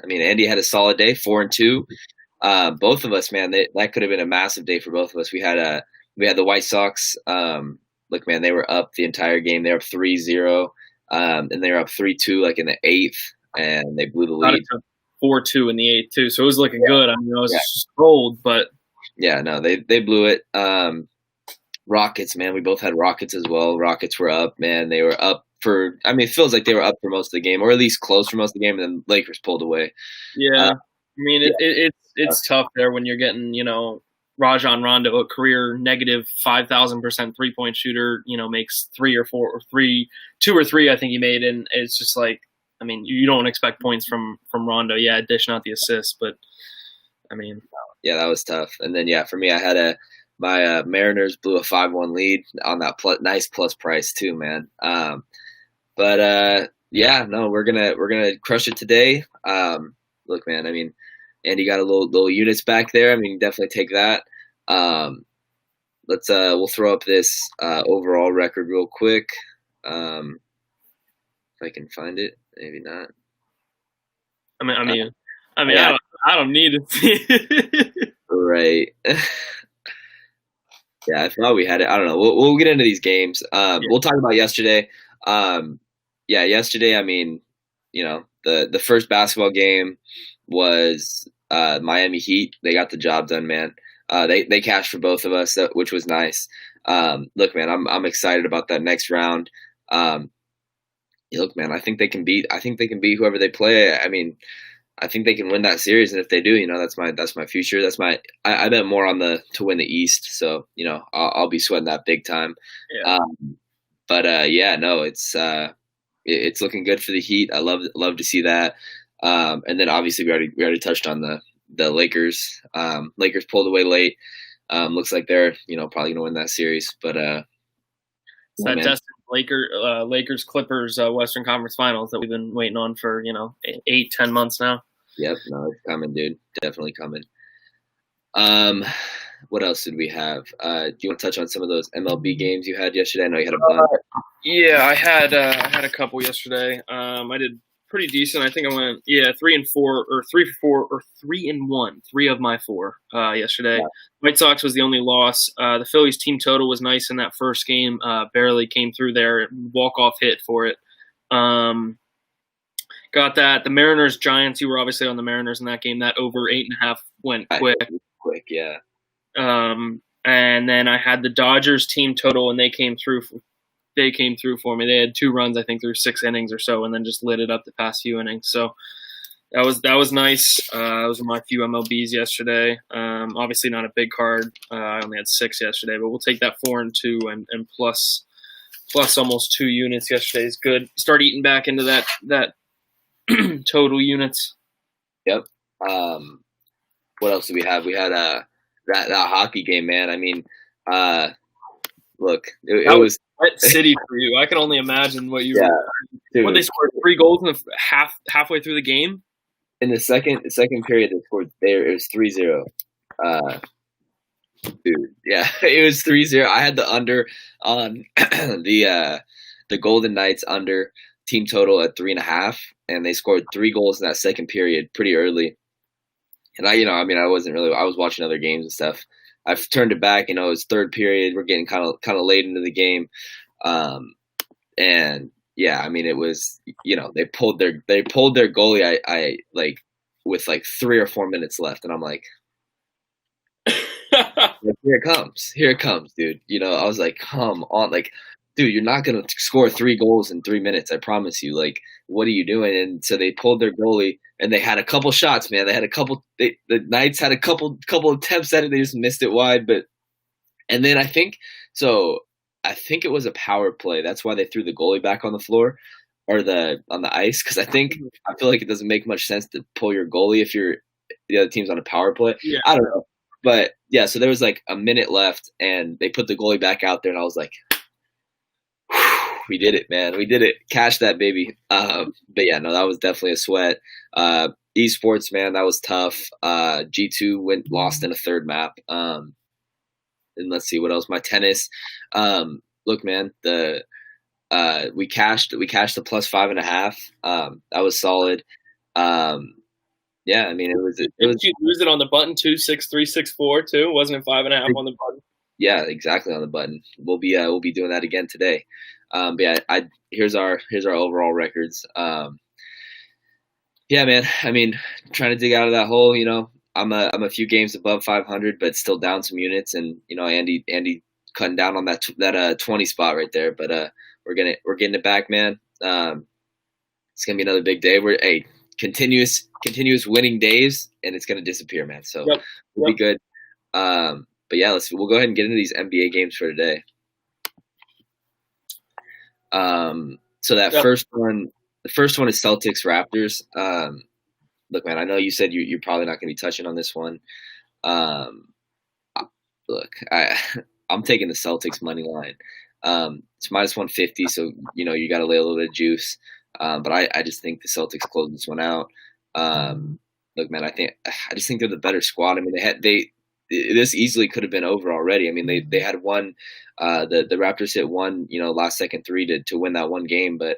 I mean, Andy had a solid day, 4-2. Both of us, man, that could have been a massive day for both of us. We had the White Sox. Look, man, they were up the entire game. They were up 3-0, and they were up 3-2 like in the eighth, and they blew the Got it lead. to 4-2 in the eighth too, so it was looking good. I mean, it was Yeah. just cold, but Yeah, no, they blew it. Rockets, man, we both had Rockets as well. Rockets were up, man. They were up for. I mean, it feels like they were up for most of the game, or at least close for most of the game, and then Lakers pulled away. yeah, Uh, I mean, it's tough there when you're getting Rajon Rondo, a career negative 5,000% 3-point shooter, makes 2 or 3, I think he made, and it's just like, I mean, you don't expect points from Rondo. Yeah, dish out the assists, but I mean, yeah, that was tough. And then for me, I had my Mariners blew a 5-1 lead on that nice plus price too, man. But no, we're gonna crush it today. Look, man, I mean, Andy got a little units back there. I mean, definitely take that. We'll throw up this overall record real quick. If I can find it, maybe not. Yeah. I don't need to see it. Right. Yeah, I thought we had it. I don't know. We'll get into these games. We'll talk about yesterday. Yesterday. I mean, the first basketball game was Miami Heat. They got the job done, man. They cashed for both of us, which was nice. Look, man, I'm excited about that next round. Look, man, I think they can beat whoever they play. I mean, I think they can win that series, and if they do, that's my future. I bet more on to win the East, so I'll be sweating that big time. Yeah. No, it's looking good for the Heat. I love to see that. And then obviously we already touched on the Lakers. Lakers pulled away late. Looks like they're probably gonna win that series, but it's that destined Lakers Clippers Western Conference Finals that we've been waiting on for 8-10 months now. Yep, no, it's coming, dude. Definitely coming. What else did we have? Do you want to touch on some of those MLB games you had yesterday? I know you had a bunch. Yeah, I had a couple yesterday. I did pretty decent. I think I went 3-4 or 3-4 or 3-1, 3 of my 4 yesterday. Yeah. White Sox was the only loss. The Phillies team total was nice in that first game. Barely came through there. Walk-off hit for it. Got that. The Mariners Giants. You were obviously on the Mariners in that game. That over 8.5 went quick. Quick, yeah. And then I had the Dodgers team total, and they came through for me. They had 2 runs, I think, through 6 innings or so, and then just lit it up the past few innings. So that was nice. Those were my few MLBs yesterday. Obviously not a big card. I only had 6 yesterday, but we'll take that 4-2 and plus almost 2 units yesterday is good. Start eating back into that total units. Yep. What else do we have? We had that hockey game, man. I mean, look, it was wet city for you. I can only imagine what you. Yeah, what they scored 3 goals in the halfway through the game. In the second period, they scored there. It was 3-0. Dude, yeah, it was 3-0. I had the under on the Golden Knights under team total at 3.5, and they scored 3 goals in that second period pretty early. And I was watching other games and stuff. I've turned it back. It was third period. We're getting kind of late into the game, and yeah, I mean, it was they pulled their goalie. I like with like 3 or 4 minutes left, and I'm like, here it comes, dude. I was like, come on, like, dude, you're not gonna score 3 goals in 3 minutes. I promise you. Like, what are you doing? And so they pulled their goalie. And they had a couple shots, man. They had a couple. The Knights had a couple attempts at it. They just missed it wide. And then I think it was a power play. That's why they threw the goalie back on the floor or on the ice. Because I feel like it doesn't make much sense to pull your goalie if the other team's on a power play. Yeah. I don't know, but yeah. So there was like a minute left, and they put the goalie back out there, and I was like, we did it, man. We did it. Cash that, baby. But yeah, no, that was definitely a sweat. Esports, man, that was tough. G2 lost in a third map. And let's see what else. My tennis. Look, man, we cashed the plus 5.5. That was solid. Yeah, I mean, it Didn't was you lose it on the button too? 6-3, 6-4 too. Wasn't it 5.5 on the button? yeah, exactly on the button. We'll be doing that again today. But yeah, here's our overall records. Yeah, man. I mean, trying to dig out of that hole. I'm a few games above 500, but still down some units, and Andy cutting down on that 20 spot right there. But we're getting it back, man. It's gonna be another big day. We're continuous winning days, and it's gonna disappear, man. So Yep. we'll be good. But yeah, we'll go ahead and get into these NBA games for today. So that Yep. the first one is Celtics Raptors. Look, man, I know you said you're probably not going to be touching on this one. Um, look, I'm taking the Celtics money line. It's minus 150, so you got to lay a little bit of juice. But I just think the Celtics close this one out. Look, man, I just think they're the better squad. I mean, this easily could have been over already. I mean, they had one. The Raptors hit one, last second three to win that one game. But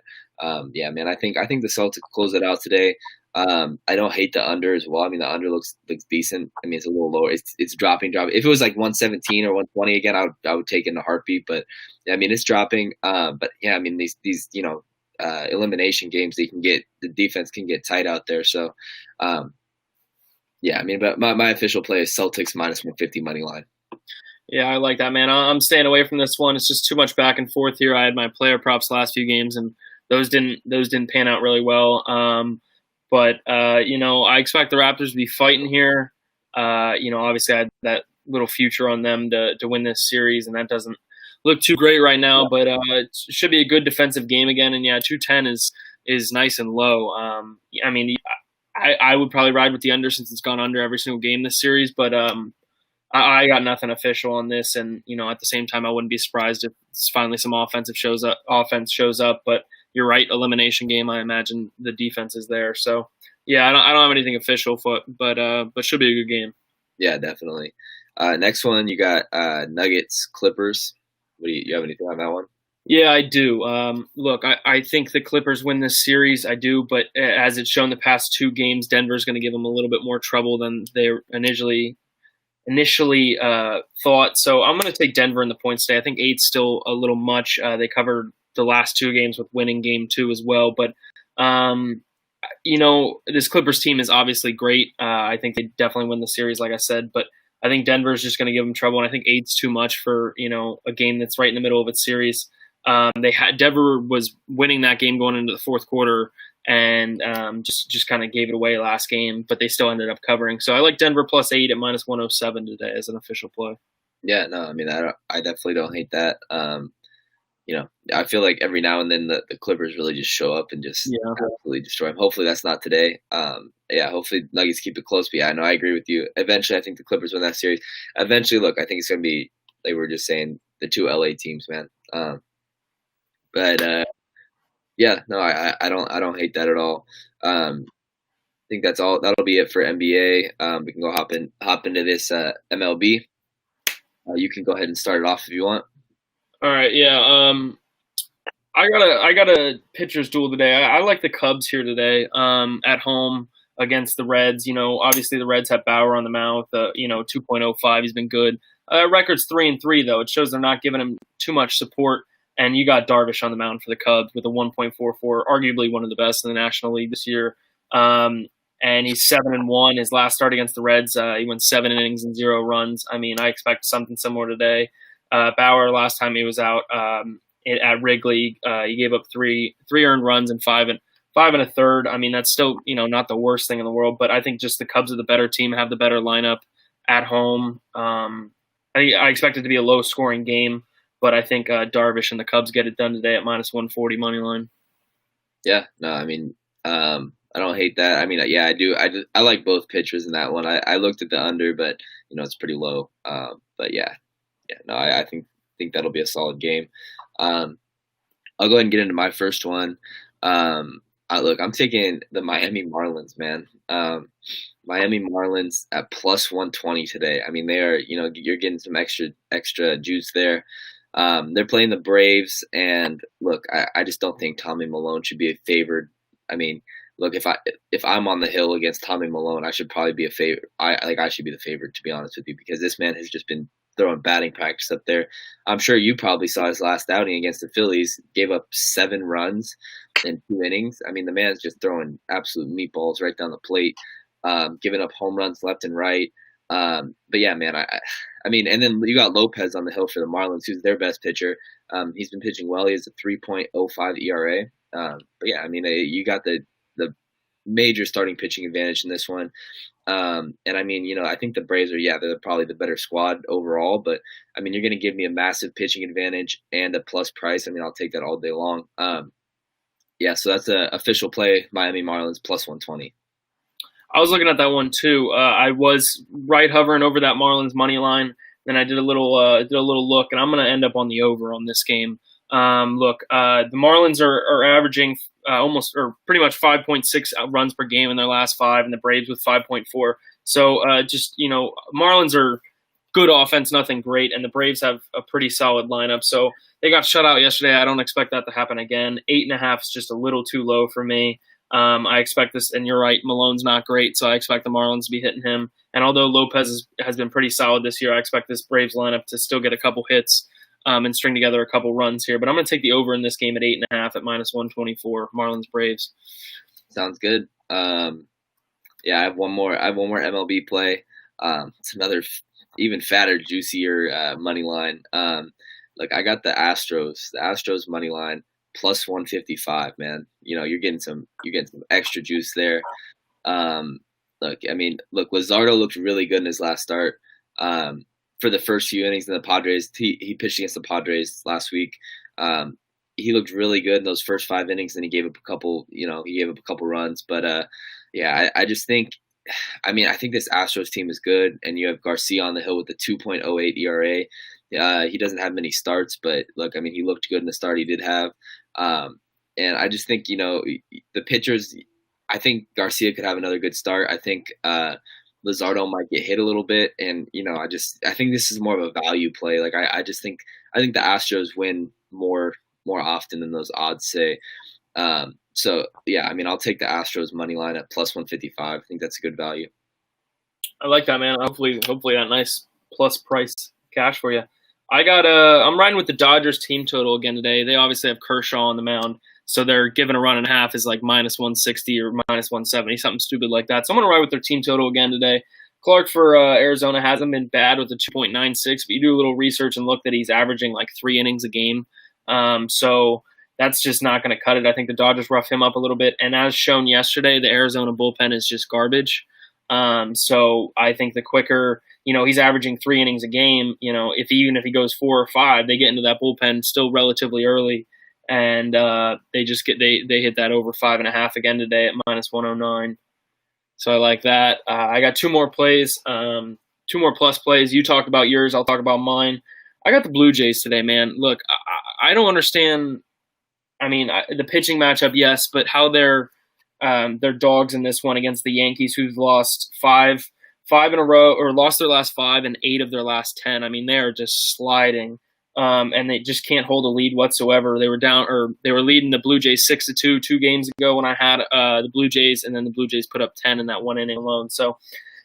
yeah, man, I think the Celtics close it out today. I don't hate the under as well. I mean, the under looks decent. I mean, it's a little lower. It's dropping. If it was like 117 or 120 again, I would take it in a heartbeat. But yeah, I mean, it's dropping. But yeah, I mean, these elimination games, the defense can get tight out there. So yeah, I mean, but my official play is Celtics minus 150 money line. Yeah, I like that, man. I'm staying away from this one. It's just too much back and forth here. I had my player props last few games, and those didn't pan out really well. But I expect the Raptors to be fighting here. Obviously I had that little future on them to win this series, and that doesn't look too great right now. But it should be a good defensive game again. And yeah, 210 is nice and low. I mean, I would probably ride with the under since it's gone under every single game this series. But I got nothing official on this, and at the same time, I wouldn't be surprised if finally some offense shows up. But you're right, elimination game. I imagine the defense is there. So yeah, I don't have anything official but should be a good game. Yeah, definitely. Next one, you got Nuggets Clippers. What do you have anything on that one? Yeah, I do. Look, I think the Clippers win this series. I do, but as it's shown the past two games, Denver's going to give them a little bit more trouble than they initially thought. So I'm going to take Denver in the points today. I think 8's still a little much. They covered the last two games with winning game 2 as well. But, this Clippers team is obviously great. I think they definitely win the series, like I said. But I think Denver is just going to give them trouble. And I think 8's too much for, a game that's right in the middle of its series. Denver was winning that game going into the fourth quarter and just kind of gave it away last game, but they still ended up covering. So I like Denver plus 8 at minus 107 today as an official play. Yeah, no, I mean, I definitely don't hate that. I feel like every now and then the Clippers really just show up and just absolutely destroy them. Hopefully that's not today. Yeah, hopefully Nuggets keep it close. But yeah, I agree with you. Eventually, I think the Clippers win that series. Eventually, look, I think it's going to be, like we were just saying, the two LA teams, man. But yeah, no, I don't hate that at all. I think that's all. That'll be it for NBA. We can go hop into this MLB. You can go ahead and start it off if you want. All right, yeah. I got a pitcher's duel today. I like the Cubs here today. At home against the Reds. Obviously the Reds have Bauer on the mound. 2.05. He's been good. Record's 3-3 though. It shows they're not giving him too much support. And you got Darvish on the mound for the Cubs with a 1.44, arguably one of the best in the National League this year. And he's 7-1. His last start against the Reds, he went 7 innings and 0 runs. I mean, I expect something similar today. Bauer, last time he was out at Wrigley, he gave up three earned runs and five and a third. I mean, that's still not the worst thing in the world, but I think just the Cubs are the better team, have the better lineup at home. I expect it to be a low scoring game. But I think Darvish and the Cubs get it done today at minus 140 money line. Yeah, no, I mean, I don't hate that. I mean, yeah, I do. I like both pitchers in that one. I looked at the under, but it's pretty low. But yeah, no, I think that'll be a solid game. I'll go ahead and get into my first one. Look, I'm taking the Miami Marlins, man. Miami Marlins at plus 120 today. I mean, they are, you're getting some extra juice there. They're playing the Braves, and look, I just don't think Tommy Malone should be favored. I mean, look, if I'm on the hill against Tommy Malone, I should probably be a favorite. I should be the favorite, to be honest with you, because this man has just been throwing batting practice up there. I'm sure you probably saw his last outing against the Phillies. Gave up 7 runs in 2 innings. I mean, the man's just throwing absolute meatballs right down the plate, giving up home runs left and right. But yeah, man, I mean, and then you got Lopez on the hill for the Marlins, who's their best pitcher. He's been pitching well. He has a 3.05 ERA. But yeah, I mean, you got the major starting pitching advantage in this one. And I mean, I think the Braves they're probably the better squad overall, but I mean, you're going to give me a massive pitching advantage and a plus price. I mean, I'll take that all day long. Yeah, so that's an official play, Miami Marlins plus 120. I was looking at that one too. I was right hovering over that Marlins money line. Then I did a little look, and I'm going to end up on the over on this game. The Marlins are averaging almost or pretty much 5.6 runs per game in their last 5, and the Braves with 5.4. So Marlins are good offense, nothing great, and the Braves have a pretty solid lineup. So they got shut out yesterday. I don't expect that to happen again. 8.5 is just a little too low for me. I expect this, and you're right, Malone's not great, so I expect the Marlins to be hitting him. And although Lopez has been pretty solid this year, I expect this Braves lineup to still get a couple hits and string together a couple runs here. But I'm going to take the over in this game at 8.5 at minus 124. Marlins Braves. Sounds good. I have one more. MLB play. It's another even fatter, juicier money line. I got the Astros money line plus 155. Man, you're getting some extra juice there. Luzardo looked really good in his last start. For the first few innings in the Padres, he pitched against the Padres last week. He looked really good in those first 5 innings, and he gave up a couple runs. But I just think, I think this Astros team is good, and you have Garcia on the hill with a 2.08 ERA. He doesn't have many starts, but he looked good in the start he did have. And I just think, the pitchers, I think Garcia could have another good start. I think Luzardo might get hit a little bit, and I think this is more of a value play. I think the Astros win more often than those odds say. I'll take the Astros money line at plus 155. I think that's a good value. I like that, man. Hopefully that nice plus price cash for you. I'm riding with the Dodgers team total again today. They obviously have Kershaw on the mound, so they're giving a run and a half is like minus 160 or minus 170, something stupid like that. So I'm going to ride with their team total again today. Clark for Arizona hasn't been bad with a 2.96, but you do a little research and look that he's averaging like 3 innings a game. So that's just not going to cut it. I think the Dodgers rough him up a little bit. And as shown yesterday, the Arizona bullpen is just garbage. So I think the quicker, he's averaging 3 innings a game, if he goes 4 or 5, they get into that bullpen still relatively early. And they hit that over 5.5 again today at minus 109. So I like that. I got 2 more plays, 2 more plus plays. You talk about yours, I'll talk about mine. I got the Blue Jays today, man. Look, I don't understand. The pitching matchup, yes, but how they're dogs in this one against the Yankees, who've lost 5 in a row, or lost their last 5 and 8 of their last 10. They are just sliding. And they just can't hold a lead whatsoever. They were leading the Blue Jays 6-2 2 games ago when I had the Blue Jays, and then the Blue Jays put up 10 in that 1 inning alone. So,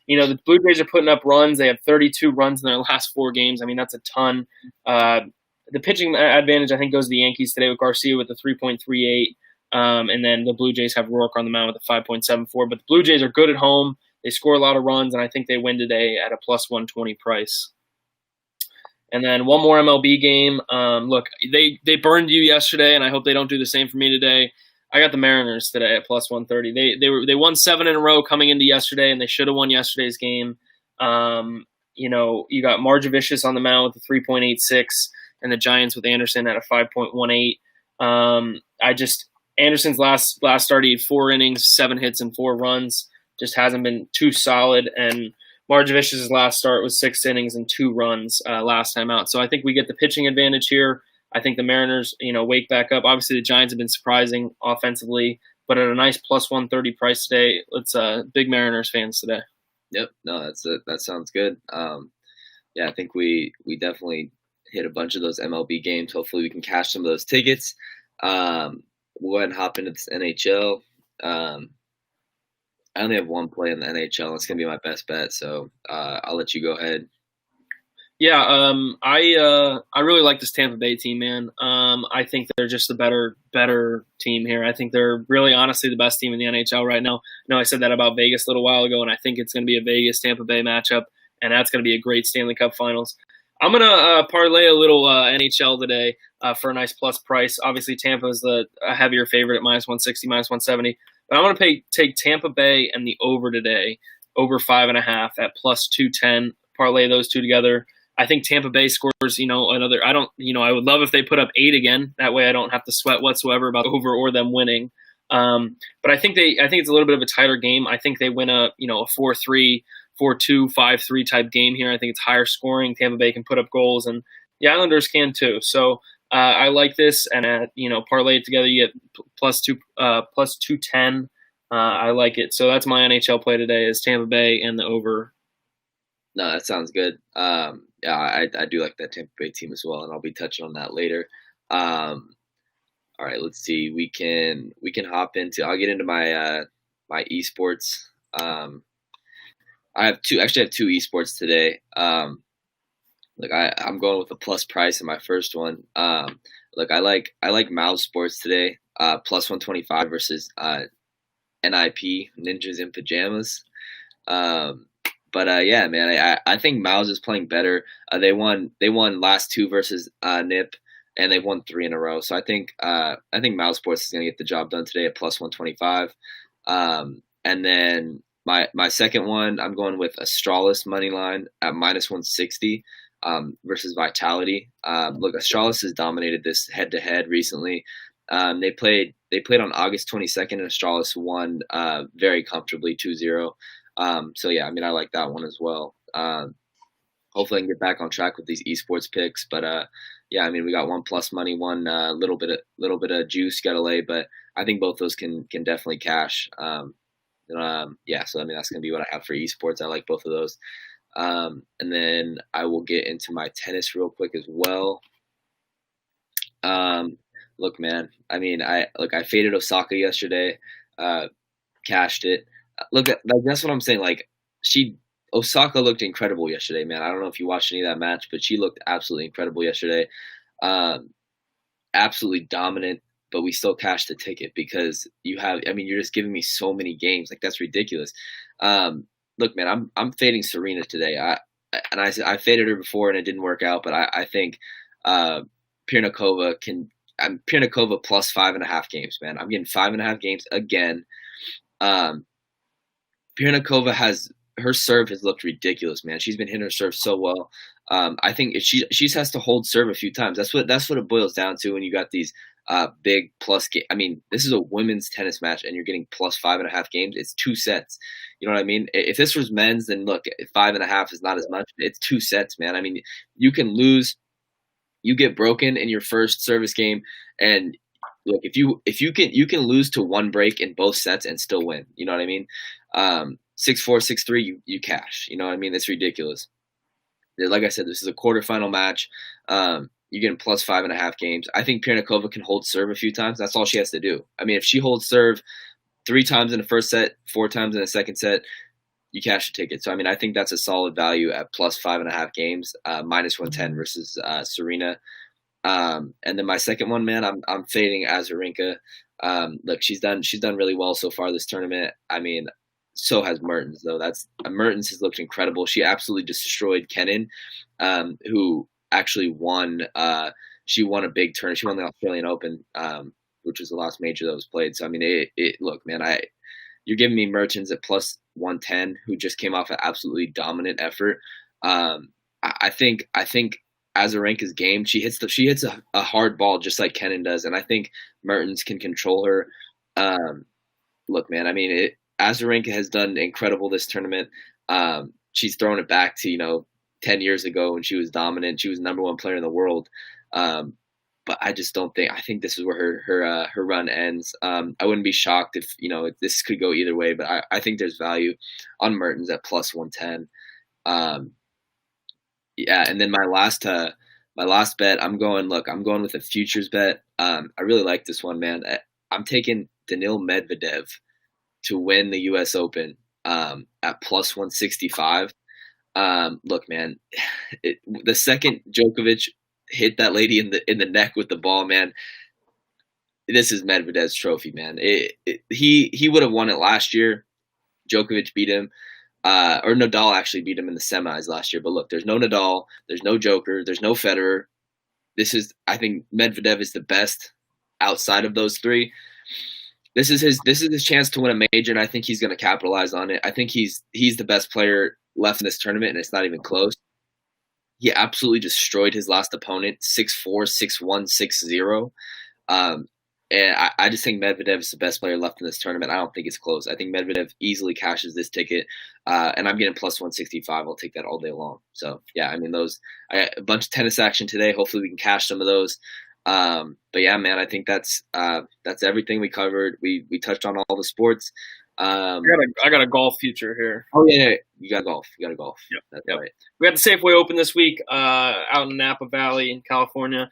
the Blue Jays are putting up runs. They have 32 runs in their last 4 games. That's a ton. The pitching advantage, I think, goes to the Yankees today with Garcia with a 3.38, and then the Blue Jays have Rourke on the mound with a 5.74. But the Blue Jays are good at home. They score a lot of runs, and I think they win today at a plus 120 price. And then one more MLB game. Look, they burned you yesterday, and I hope they don't do the same for me today. I got the Mariners today at plus 130. They won 7 in a row coming into yesterday, and they should have won yesterday's game. You got Margevicius on the mound with a 3.86, and the Giants with Anderson at a 5.18. Anderson's last start, he had 4 innings, 7 hits, and 4 runs. Just hasn't been too solid, and Margevicius' last start was 6 innings and 2 runs last time out. So I think we get the pitching advantage here. I think the Mariners, wake back up. Obviously, the Giants have been surprising offensively, but at a nice plus 130 price today. Let's big Mariners fans today. Yep, no, that sounds good. I think we definitely hit a bunch of those MLB games. Hopefully, we can cash some of those tickets. We'll go ahead and hop into this NHL. I only have one play in the NHL. It's gonna be my best bet, so I'll let you go ahead. Yeah, I really like this Tampa Bay team, man. I think they're just a better team here. I think they're really honestly the best team in the NHL right now. I know I said that about Vegas a little while ago, and I think it's going to be a Vegas Tampa Bay matchup, and that's going to be a great Stanley Cup Finals. I'm gonna parlay a little NHL today for a nice plus price. Obviously, Tampa is a heavier favorite at -160, -170, but I'm gonna take Tampa Bay and the over today, over 5.5 at +210. Parlay those two together. I think Tampa Bay scores, another. I don't, I would love if they put up 8 again. That way, I don't have to sweat whatsoever about over or them winning. But I think it's a little bit of a tighter game. I think they win a 4-3, 4-2, 5-3 type game here. I think it's higher scoring. Tampa Bay can put up goals, and the Islanders can too. So I like this, and parlay it together, you get +210. I like it. So that's my NHL play today: is Tampa Bay and the over. No, that sounds good. Yeah, I do like that Tampa Bay team as well, and I'll be touching on that later. All right, let's see. We can hop into. I'll get into my esports. I have two. Actually, I have two esports today. I'm going with a plus price in my first one. I like Mouse Sports today. +125 versus NIP Ninjas in Pajamas. But yeah, man, I think Mouse is playing better. They won last two versus NIP, and they've won 3 in a row. So I think Mouse Sports is gonna get the job done today at +125. And then my second one, I'm going with Astralis money line at -160 versus Vitality. Look, Astralis has dominated this head to head recently. They played on August 22nd, and Astralis won very comfortably 2-0. So yeah, I mean, I like that one as well. Hopefully I can get back on track with these esports picks, but yeah, I mean, we got one plus money, one little bit of juice got to lay, but I think both those can definitely cash. Yeah, so I mean, that's gonna be what I have for esports. I like both of those. And then I will get into my tennis real quick as well. Look, man, I mean, I faded Osaka yesterday, cashed it. Look, that's what I'm saying. Osaka looked incredible yesterday, man. I don't know if you watched any of that match, but she looked absolutely incredible yesterday. Absolutely dominant, but we still cashed the ticket because you're just giving me so many games. Like, that's ridiculous. Look, man, I'm fading Serena today. I faded her before and it didn't work out, but I think Pirnikova can. I'm Pirnikova plus 5.5 games, man. I'm getting 5.5 games again. Pirnikova her serve has looked ridiculous, man. She's been hitting her serve so well. I think if she has to hold serve a few times. That's what it boils down to when you got these big plus game. I mean, this is a women's tennis match, and you're getting plus 5.5 games. It's 2 sets. You know what I mean? If this was men's, then look, 5.5 is not as much. It's 2 sets, man. I mean, you can lose, you get broken in your first service game, and look, if you can lose to one break in both sets and still win. You know what I mean? 6-4, 6-3, you cash. You know what I mean? It's ridiculous. Like I said, this is a quarterfinal match. You're getting plus 5.5 games. I think Pirnikova can hold serve a few times. That's all she has to do. I mean, if she holds serve 3 times in the first set, 4 times in the second set, you cash the ticket. So, I mean, I think that's a solid value at plus 5.5 games, -110 versus Serena. And then my second one, man, I'm fading Azarenka. Look, she's done really well so far this tournament. I mean, so has Mertens, though. Mertens has looked incredible. She absolutely destroyed Kenin, who actually won. She won a big tournament. She won the Australian Open, which was the last major that was played. So I mean, look, man, you're giving me Mertens at plus 110, who just came off an absolutely dominant effort. I think Azarenka's game, she hits a hard ball just like Kenin does, and I think Mertens can control her. Look, man, I mean, Azarenka has done incredible this tournament. She's thrown it back to 10 years ago when she was dominant. She was number 1 player in the world. But I just don't think. I think this is where her run ends. I wouldn't be shocked if this could go either way. But I think there's value on Mertens at plus 110. Yeah, and then my last bet, I'm going with a futures bet. I really like this one, man. I'm taking Daniil Medvedev to win the U.S. Open at plus 165. Look, man, the second Djokovic hit that lady in the neck with the ball, man, this is Medvedev's trophy, man. He would have won it last year. Djokovic beat him, or Nadal actually beat him in the semis last year. But look, there's no Nadal, there's no Joker, there's no Federer. I think Medvedev is the best outside of those three. This is his chance to win a major, and I think he's going to capitalize on it. I think he's the best player left in this tournament, and it's not even close. He absolutely destroyed his last opponent, 6-4, 6-1, 6-0. And I just think Medvedev is the best player left in this tournament. I don't think it's close. I think Medvedev easily cashes this ticket, and I'm getting plus 165. I'll take that all day long. So, yeah, I mean, a bunch of tennis action today. Hopefully we can cash some of those. But, yeah, man, I think that's everything we covered. We touched on all the sports. I got a golf future here. Oh, yeah. You got golf. Yep. That's right. We got the Safeway Open this week out in Napa Valley in California.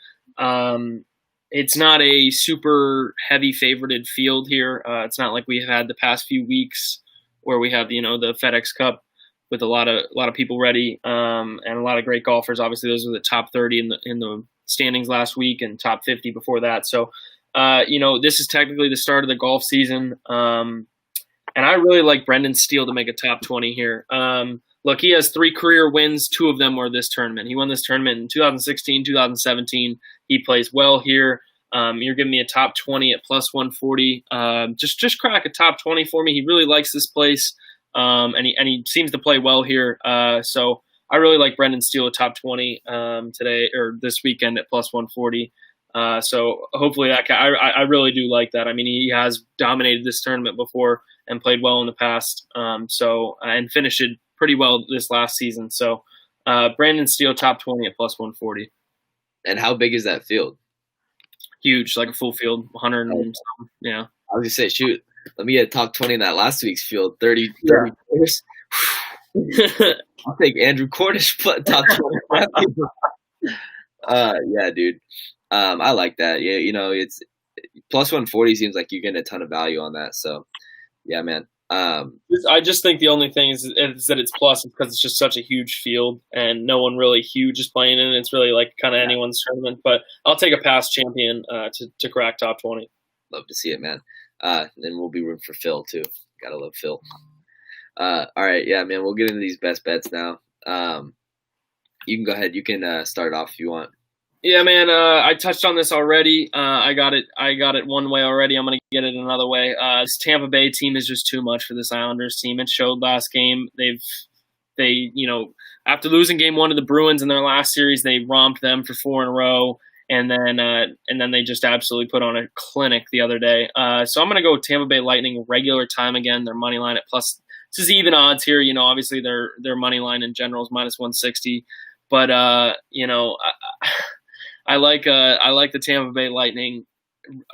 It's not a super heavy favorited field here. It's not like we have had the past few weeks where we have, the FedEx Cup with a lot of people ready and a lot of great golfers. Obviously, those were the top 30 in the standings last week and top 50 before that. So, this is technically the start of the golf season. And I really like Brendan Steele to make a top 20 here. Look, he has 3 career wins. 2 of them were this tournament. He won this tournament in 2016, 2017. He plays well here. You're giving me a top 20 at plus 140. Just crack a top 20 for me. He really likes this place, and he seems to play well here. So I really like Brendan Steele at top 20 today or this weekend at plus 140. So hopefully I really do like that. I mean, he has dominated this tournament before and played well in the past. And finished it pretty well this last season. So Brendan Steele top 20 at plus 140. And how big is that field? Huge, like a full field, 100 and something. Yeah. I was gonna say, shoot, let me get top 20 in that last week's field. 30 players. I'll take Andrew Cornish top 20. Yeah, dude. I like that. Yeah, it's plus 140 seems like you're getting a ton of value on that. So, yeah, man. I just think the only thing is that it's plus because it's just such a huge field and no one really huge is playing in it. It's really like kind of anyone's tournament. But I'll take a past champion to crack top 20. Love to see it, man. And we'll be rooting for Phil too. Gotta love Phil. All right, yeah, man. We'll get into these best bets now. You can go ahead. You can start off if you want. Yeah, man. I touched on this already. I got it one way already. I'm gonna get it another way. This Tampa Bay team is just too much for this Islanders team. It showed last game. They after losing game 1 to the Bruins in their last series, they romped them for 4 in a row, and then they just absolutely put on a clinic the other day. So I'm gonna go Tampa Bay Lightning regular time again. Their money line at plus. This is even odds here. Obviously their money line in general is minus 160, but I like the Tampa Bay Lightning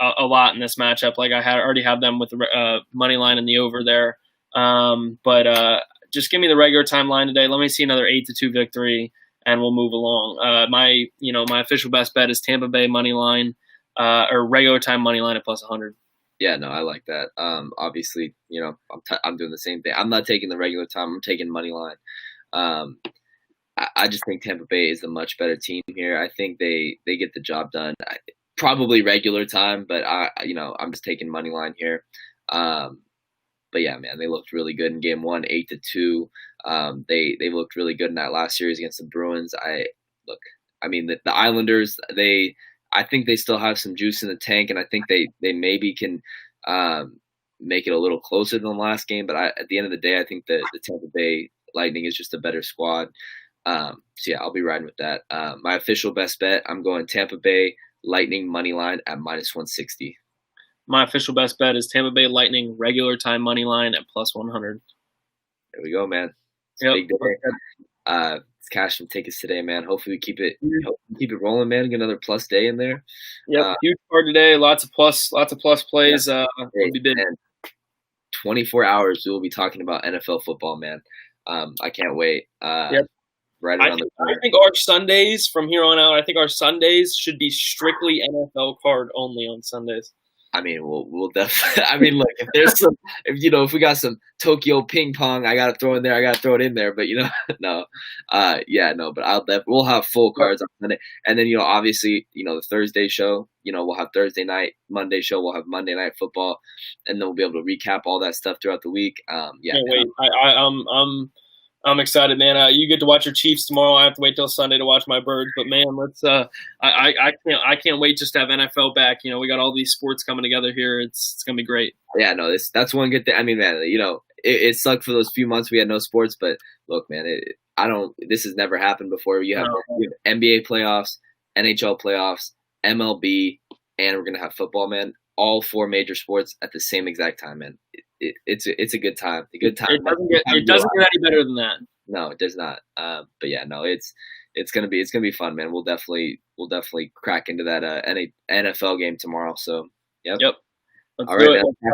a lot in this matchup. Like I already have them with the money line and the over there. But just give me the regular time line today. Let me see another 8-2 victory, and we'll move along. My official best bet is Tampa Bay money line or regular time money line at plus 100. Yeah, no, I like that. Obviously, I'm doing the same thing. I'm not taking the regular time. I'm taking money line. I just think Tampa Bay is a much better team here. I think they get the job done. Probably regular time, but I'm just taking money line here. But yeah, man, they looked really good in game 1, 8-2. They looked really good in that last series against the Bruins. The Islanders, I think they still have some juice in the tank, and I think they maybe can make it a little closer than the last game. But at the end of the day, I think the Tampa Bay Lightning is just a better squad. So yeah, I'll be riding with that. My official best bet, I'm going Tampa Bay Lightning money line at minus 160. My official best bet is Tampa Bay Lightning regular time money line at plus 100. There we go, man. Yep. Big day. It's cash some tickets today, man. Hopefully we keep it rolling, man. Get another plus day in there. Yep, huge card today. Lots of plus plays. Yeah. It'll be big. 24 hours we will be talking about NFL football, man. I can't wait. Yep. Right around the corner. I think our Sundays from here on out, I think our Sundays should be strictly NFL card only on Sundays. I mean, we'll definitely. I mean, look, if there's some, if we got some Tokyo ping pong, I gotta throw in there. I gotta throw it in there. But no, yeah, no. But we'll have full cards on Sunday, and then obviously, the Thursday show. We'll have Thursday night, Monday show. We'll have Monday night football, and then we'll be able to recap all that stuff throughout the week. Yeah. Can't wait. I'm excited, man. You get to watch your Chiefs tomorrow. I have to wait till Sunday to watch my Birds. But man, let's. I can't wait just to have NFL back. We got all these sports coming together here. It's gonna be great. Yeah, no, that's one good thing. I mean, man, it sucked for those few months we had no sports, but look, man, this has never happened before. You have NBA playoffs, NHL playoffs, MLB, and we're gonna have football, man. All 4 major sports at the same exact time, man. It's a good time. A good time. It doesn't get any better than that. No, it does not. But yeah, no, it's gonna be fun, man. We'll definitely crack into that NFL game tomorrow. So, yep. Let's All do right, it. man.